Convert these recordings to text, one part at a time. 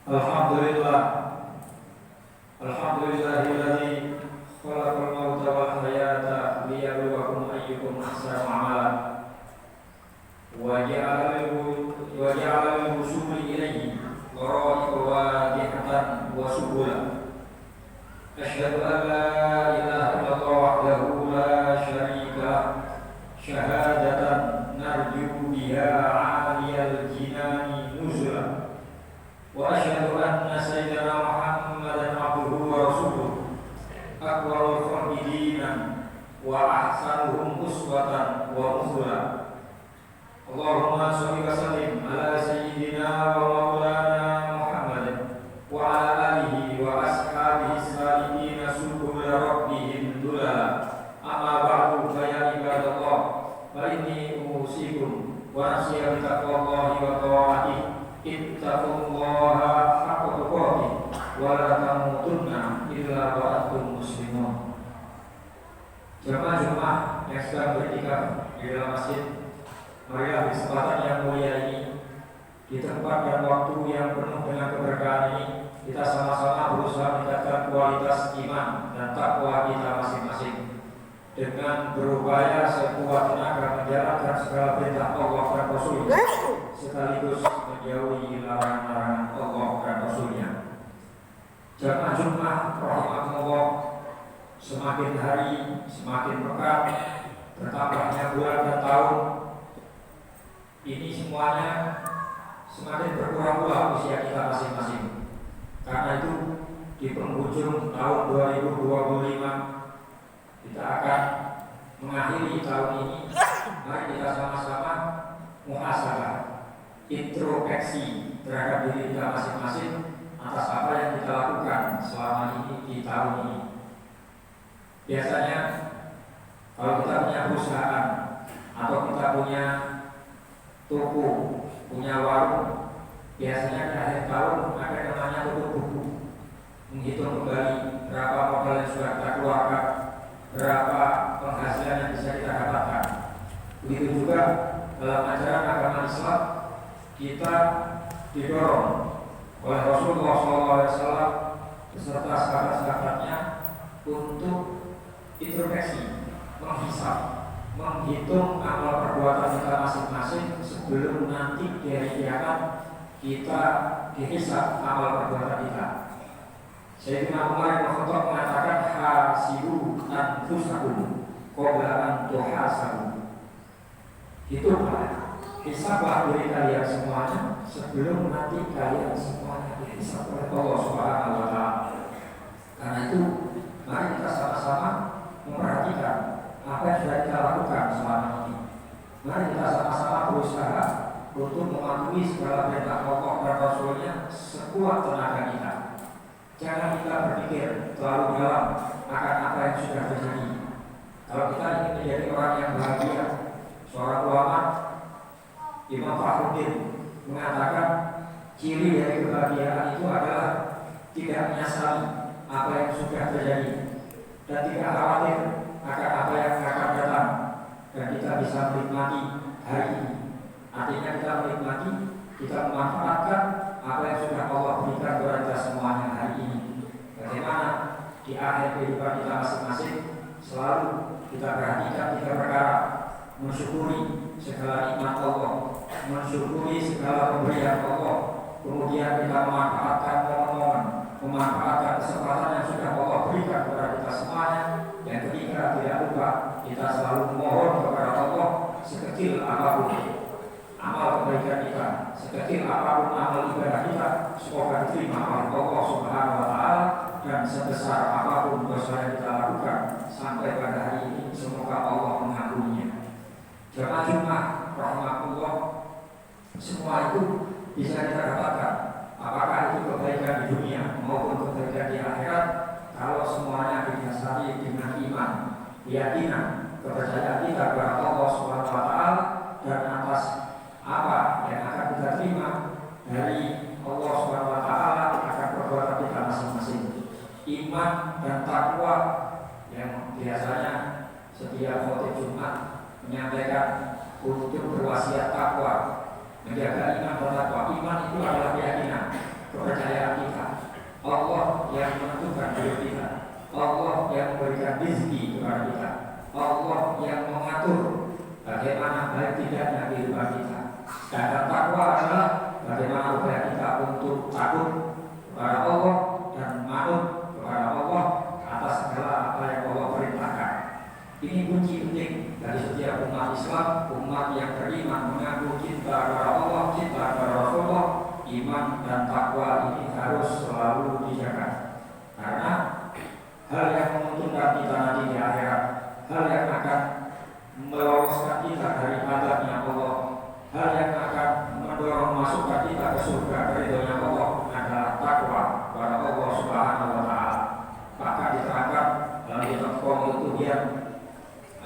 Alhamdulillah, Alhamdulillahilladzi khalaqal mauta wal hayata liyabluwakum ayyukum ahsanu amala wa ja'ala lil wusuli ilayhi ghara'iqa wadihatan wa subula. Asyhadu an la ilaha illallah wahdahu la syarika lah, syahadatan narju biha 'aliyal jinani nuzula. Wa asyhadu anna sayyidana Muhammadan abduhu wa rasuluh, aqwalul khalqi dinan wa ahsanuhum uswatan wa muzula. Allahumma shalli wa sallim ala sayyidina wa maulana Muhammadin wa ala alihi wa ashabihi salihin subula rabbihim dulala. Amma ba'du, fa ya ibadallah, fa inni usikum wa nafsiya bi taqwallahi wa ta'atihi. Ittaqullaha haqqa tuqatih wa la tamutunna illa wa antum muslimun. Jemaah-jemaah yang sedang beriktikaf di dalam masjid, marilah di kesempatan yang mulia ini, di tempat dan waktu yang penuh dengan keberkahan ini, kita sama-sama berusaha meningkatkan kualitas iman dan takwa kita masing-masing dengan berupaya sekuat tenaga menjalankan segala perintah Allah dan Rasul, sekaligus menjauhi larangan-larangan Allah dan Rasulnya. Jamaah Jumat rahimahullah, semakin hari semakin pekat, bertambahnya bulan dan tahun, ini semuanya semakin berkurang pula usia kita masing-masing. Karena itu di penghujung tahun 2025 kita akan mengakhiri tahun ini. Mari kita sama-sama muhasabah, introspeksi terhadap diri kita masing-masing atas apa yang kita lakukan selama ini di tahun ini. Biasanya kalau kita punya perusahaan atau kita punya toko, punya warung, biasanya di akhir tahun ada namanya tutup buku, menghitung kembali berapa modal yang sudah kita keluarkan, berapa penghasilan yang bisa kita dapatkan. Begitu juga dalam ajaran agama Islam, kita didorong oleh Rasulullah SAW beserta sahabat-sahabatnya untuk introspeksi, menghisap, menghitung amal perbuatan kita masing-masing sebelum nanti di hari kiamat kita dihisap amal perbuatan kita. Sayyidina Umar bin Khattab mengatakan, hasibu anfusakum qabla an tuhasabu. Hitunglah, hisablah diri kalian semuanya sebelum nanti kalian semuanya dihisab oleh Allah Subhanahu wa taala. Karena itu, mari kita sama-sama memperhatikan apa yang sudah kita lakukan selama ini. Mari kita sama-sama berusaha untuk mematuhi segala perintah Allah dan Rasulnya sekuat tenaga kita. Jangan kita berpikir terlalu dalam akan apa yang sudah terjadi. Kalau kita ingin menjadi orang yang bahagia, seorang ulama Imam Fakhruddin mengatakan ciri dari kebahagiaan itu adalah tidak menyesali apa yang sudah terjadi dan tidak khawatir akan apa yang akan datang, dan kita bisa menikmati hari ini. Artinya kita menikmati, kita memanfaatkan apa yang sudah Allah berikan kepada kita semuanya hari ini. Bagaimana di akhir kehidupan kita masing-masing selalu kita perhatikan tiga perkara: mensyukuri segala nikmat Allah, mensyukuri segala pemberian Allah, kemudian kita memanfaatkan momen-momen, memanfaatkan kesempatan yang sudah Allah berikan kepada kita semuanya. Yang ketiga, tidak lupa kita selalu memohon kepada Allah sekecil apapun amal kebaikan kita, sekecil apapun amal ibadah kita, semoga diterima oleh Allah Subhanahu wa taala, dan sebesar apapun dosa yang kita lakukan sampai pada hari ini, semoga Allah mengampuninya. Jemaah Jumat rahimahullah, semua itu bisa kita dapatkan, apakah itu kebaikan di dunia maupun kebaikan di akhirat, kalau semuanya didasari dengan iman, keyakinan, kepercayaan kita kepada Allah Subhanahu wa taala, dan atas apa yang akan kita terima dari Allah Subhanahu wa taala akan perbuatan kita masing-masing. Iman dan takwa yang biasanya setiap khotib Jumat menyampaikan untuk berwasiat takwa, menjaga iman dan takwa. Iman itu adalah keyakinan, kepercayaan baik tidaknya kehidupan kita. Sedangkan takwa adalah bagaimana upaya kita untuk takut kepada Allah dan manut kepada Allah atas segala apa yang Allah perintahkan. Ini kunci penting dari setiap umat Islam, umat yang beriman mengaku cinta kepada Allah, cinta kepada Rasulullah. Iman dan takwa ini harus selalu dijaga, karena hal yang menguntungkan kita nanti di akhirat, hal yang akan meloloskan kita dari adabnya Allah, hal yang akan mendorong masukkan kita ke surga ridhonya Allah adalah takwa kepada Allah Subhanahu wa Ta'ala. Maka diterangkan dalam kitab Qaulul Tubiyan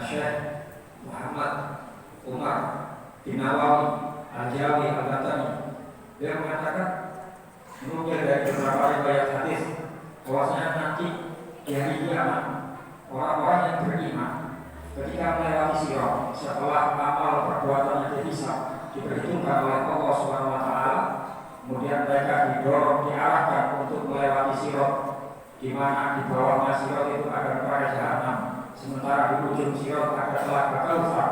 Syekh Muhammad Umar bin Nawawi Al-Jawi Al-Batani, dia mengatakan menukil dari beberapa riwayat hadis bahwasanya nanti di hari kiamat orang-orang yang beriman ketika melewati sirat setelah amal perbuatannya dihisab diperhitungkan oleh Allah Subhanahu wa Ta'ala, kemudian mereka didorong diarahkan untuk melewati sirat, di mana di bawahnya sirat itu ada neraka jahanam, sementara di ujung sirat ada telaga Kautsar,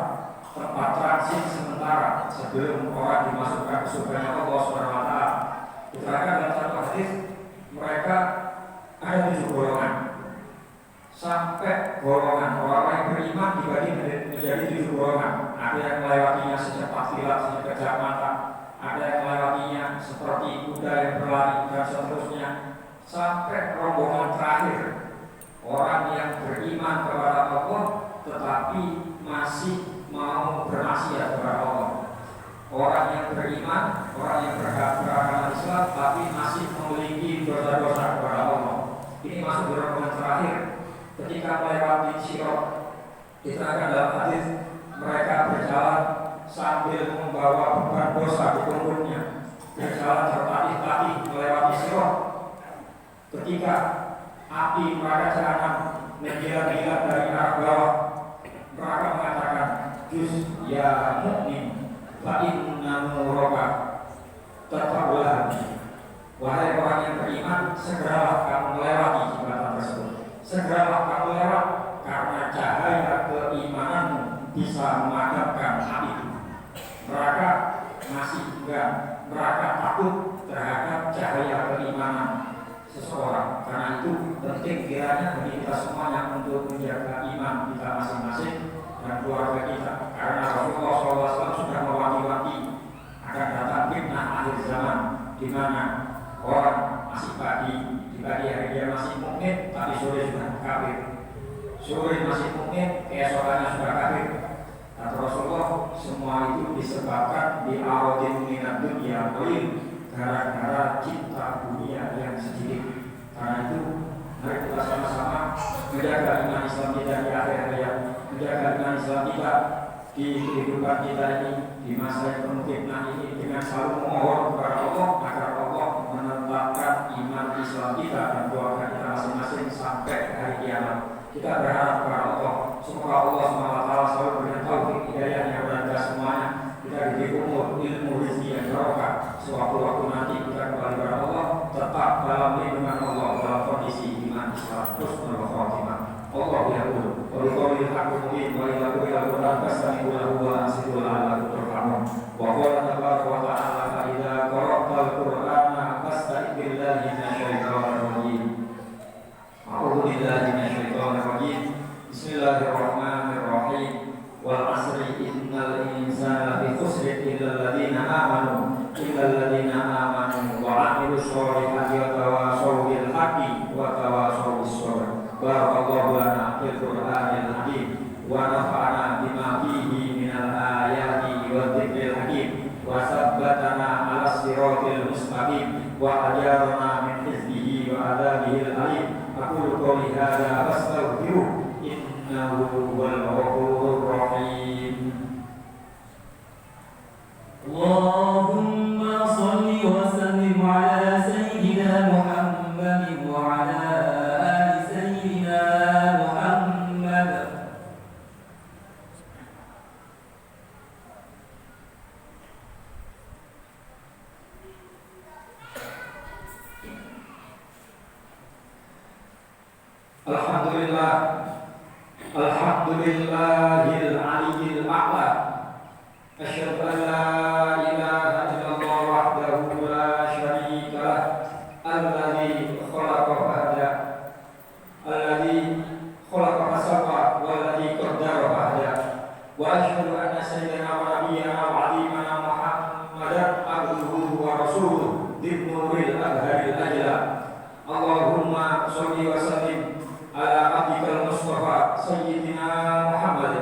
tempat transit sementara sebelum orang dimasukkan ke surga Allah Subhanahu wa Ta'ala. Diterangkan dalam satu hadis mereka ada 7 golongan, sampai golongan orang yang beriman dibagi menjadi 7 golongan. Ada yang melewatinya secepat kilat, sekejap mata, ada yang melewatinya seperti kuda yang berlari, dan seterusnya sampai rombongan terakhir, orang yang beriman kepada Allah tetapi masih mau bermaksiat kepada Allah. Orang yang beriman, orang yang beragama Islam tapi masih memiliki dosa-dosa kepada Allah, ini masuk di rombongan terakhir. Ketika melewati sirat, diterangkan dalam hadis mereka berjalan sambil membawa beban dosa di punggungnya, berjalan tertatih-tatih melewati sirat. Ketika api neraka jahanam menggila-gila dari arah bawah, mereka mengatakan, "Juz ya mukmin, fa inna nuraka tatawlah." Wahai orang yang beriman, segeralah kamu melewati jembatan tersebut. Segeralah kamu lewat, karena cahaya keimananmu bisa memadamkan api itu. Mereka masih enggak, mereka takut terhadap cahaya keimanan seseorang. Karena itu penting kiranya bagi kita semuanya untuk menjaga iman kita masing-masing dan keluarga kita. Karena Rasulullah SAW sudah mewanti-wanti akan datang fitnah akhir zaman, di mana orang masih pagi hari dia masih mukmin, tapi sore sudah kafir. Sore masih mukmin, keesokannya sudah kafir. Kata Rasulullah, semua itu disebabkan di aradin minad dunya qalil, gara-gara cinta dunia yang sedikit. Karena itu mari kita sama-sama menjaga iman Islam kita di akhir hayat, menjaga iman Islam kita di kehidupan kita ini, di masa yang penuh fitnah ini, dengan selalu memohon kepada Allah agar Allah menetapkan iman Islam kita dan keluarga kita masing-masing sampai hari kiamat. Kita berharap kepada Allah, semoga Allah SWT selalu berikan taufik hidayahnya kepada kita semuanya. Kita diberi umur, ilmu, rezeki yang barokah. Sewaktu-waktu nanti kita kembali kepada Allah, tetap dalam lindungan Allah dalam kondisi iman Islam husnul khotimah. Allah yaqul wa biqaulil haqqi mubin wa ila kulli al-quran fastami'u lahu wa ansitu la'allakum turhamun. Wa qala tabaraka wa ta'ala fa idza qara'tal qur'ana fasta'id billahi minasyaitonir rajim. A'udzu billahi minasyaitonir rajim. Bismillahirrahmanirrahim. Wal 'asri innal insana lafi khusrin illal ladzina amanu wa 'amilus sholihati wa tawassaw bil haqqi wa tawassaw bis sabr. Barakallahu lana fil Qur'anil hakim wa nafa'ana bima fihi minal ayati wa dzikril hakim wa sabbatana 'alas siratil mustaqim wa ajarna min hizbihi wa adabihil alim. Aqulu qouli hadza fastaghfiruh innahu huwal ghafurur rahim. Allahumma shalli wa sallim ala sayyidina Muhammadin wa ala Alhamdulillahil aliyyil a'la أشهد أن لا إله إلا الله وحده لا شريك له الذي خلق فهدى الذي خلق فسوى والذي قدر فهدى وأشهد أن سيدنا ونبينا وعظيمنا محمدا عبده ورسوله ذي النور الأبهر الأجلى اللهم صل وسلم على عبدك المصطفى سيدنا محمد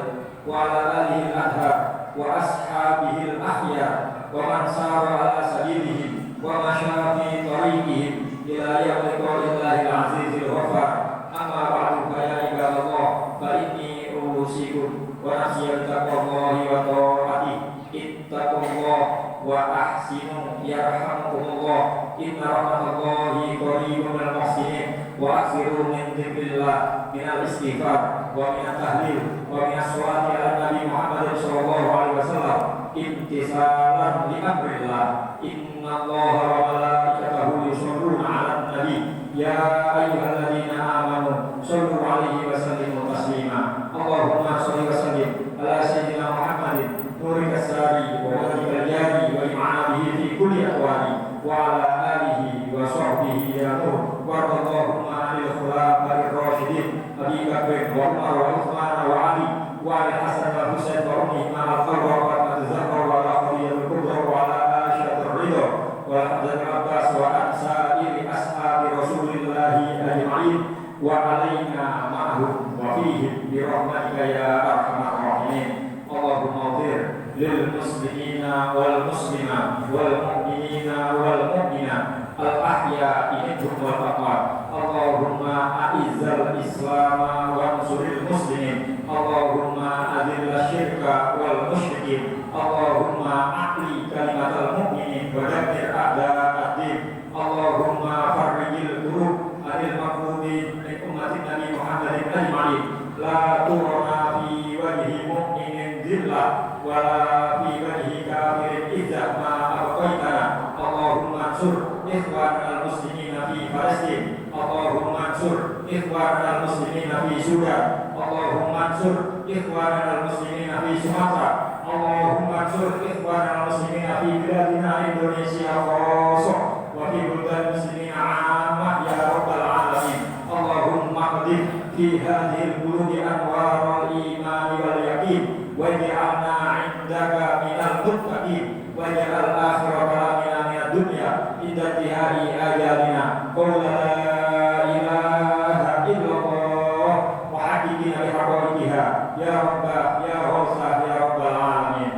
وعلى آله الأطهار وأصحابه الأخيار ومن سار على سبيلهم ومشى في طريقهم إلى يوم لقاء الله العزيز الغفار أما بعد فيا عباد الله فإني أوصيكم ونفسي بتقوى الله وطاعته اتقوا الله وأحسنوا يرحمكم الله إن رحمة الله قريب من المحسنين وأكثروا من ذكر الله من الاستغفار ومن التهليل ومن الصلاة على النبي محمد صلى الله عليه وسلم امتثالا لأمر الله إن الله وملائكته يصلون على النبي يا أيها الذين آمنوا صلوا عليه وسلموا تسليما اللهم صل وسلم على سيدنا محمد نورك الساري ووجهك الجاري وإمعانه في كل أحواله وعلى آله وصحبه يا نور وارض اللهم عن الخلفاء الراشدين أبي بكر وعمر وعثمان وعلي وعن الحسن والحسين وأمهما الخضر والزهر والأخضر الكبرى وعلى عائشة الرضا والحسن العباس وعن سائر أصحاب رسول الله أجمعين وعلينا معهم وفيهم برحمتك يا أرحم الراحمين اللهم اغفر للمسلمين والمسلمات والمؤمنين والمؤمنات الأحياء منهم والأموات اللهم أعز الإسلام وانصر المسلمين اللهم أذل الشرك والمشركين اللهم أعلي كلمة المؤمنين ودمر أعداء الدين اللهم فرج الكروب عن المكروبين من أمة النبي محمد أجمعين لا ترنا في وجه مؤمن ذلة ولا في وجه كافر إذا ما أبقيتنا اللهم انصر إخواننا المسلمين في فلسطين اللهم انصر إخواننا المسلمين في سوريا اللهم انصر إخواننا المسلمين في سمطرة اللهم انصر إخواننا المسلمين في بلادنا إندونيسيا خاصة وفي بلدان المسلمين عامة يا رب العالمين اللهم اقذف في هذه القلوب أنوار الإيمان واليقين واجعلنا عندك من المتقين واجعل آخر كلامنا من الدنيا عند انتهاء آجالنا قول لا إله إلا الله وحققنا بحقائقها يا رب يا غوث يا رب العالمين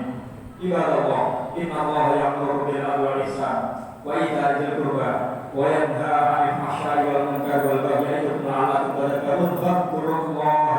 عباد الله إن الله يأمر بالعدل والإحسان وإيتاء ذي القربى وينهى عن الفحشاء والمنكر والبغي يعظكم لعلكم تذكرون فاذكروا الله